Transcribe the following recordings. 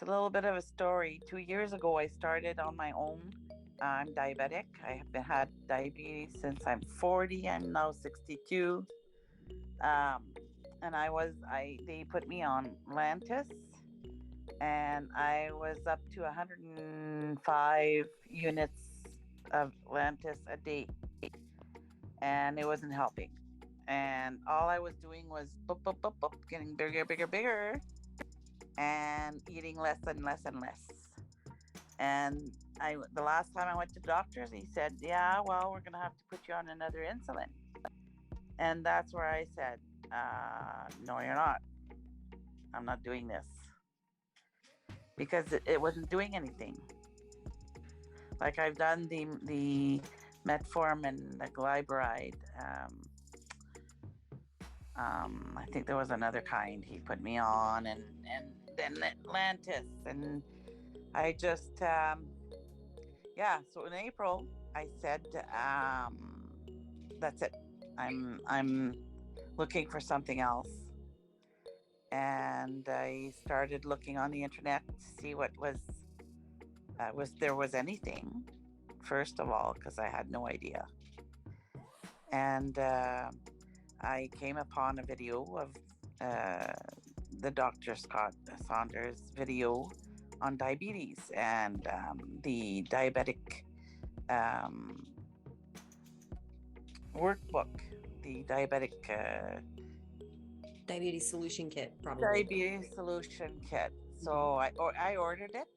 It's a little bit of a story. 2 years ago, I started on my own. I'm diabetic. I have been had diabetes since I'm 40. I'm now 62. Um, and they put me on Lantus, and I was up to 105 units of Lantus a day, and it wasn't helping. And all I was doing was boop, boop, boop, boop, getting bigger, bigger, bigger, and eating less and less and less. And the last time I went to doctors, he said, "Yeah, well, we're gonna have to put you on another insulin." And that's where I said, "No, you're not. I'm not doing this," because it wasn't doing anything. Like I've done the metformin and the glyburide. I think there was another kind he put me on, and then Atlantis, and I just yeah. So in April, I said, "That's it. I'm looking for something else." And I started looking on the internet to see what was there was anything. First of all, because I had no idea, and I came upon a video of uh, the Dr. Scott Saunders video on diabetes, and the diabetic um, workbook, the Diabetes solution kit, probably. diabetes solution kit. So I ordered it,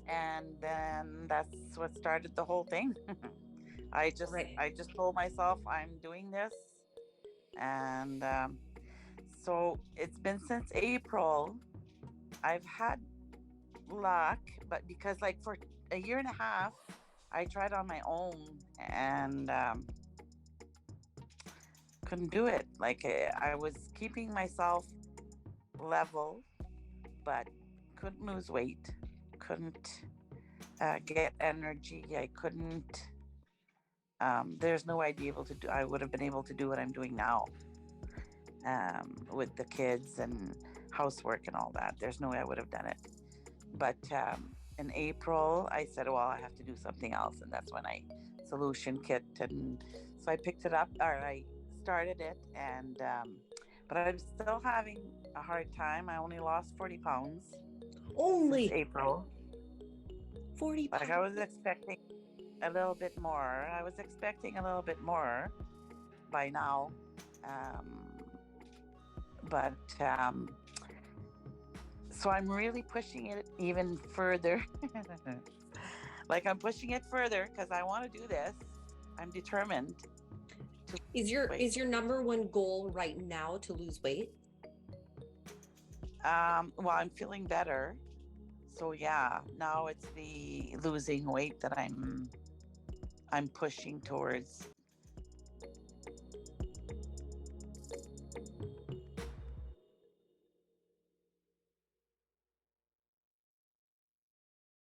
and then that's what started the whole thing. Right. I just told myself I'm doing this, and so it's been since April. I've had luck, but because like for a year and a half, I tried on my own, and couldn't do it. Like I was keeping myself level, but couldn't lose weight, couldn't get energy. I couldn't. There's no way I'd be able to do. I would have been able to do what I'm doing now, with the kids and housework and all that. There's no way I would have done it. But in April, I said, "Well, I have to do something else," and that's when I solution kit, and so I picked it up, or I started it, and but I'm still having a hard time. I only lost 40 pounds since Only April. 40 Like I was pounds. expecting a little bit more. I was expecting a little bit more by now. Um, but so I'm really pushing it even further. Like I'm pushing it further because I want to do this. I'm determined to wait. Is your number one goal right now to lose weight? Well, I'm feeling better. So yeah, now it's the losing weight that I'm pushing towards.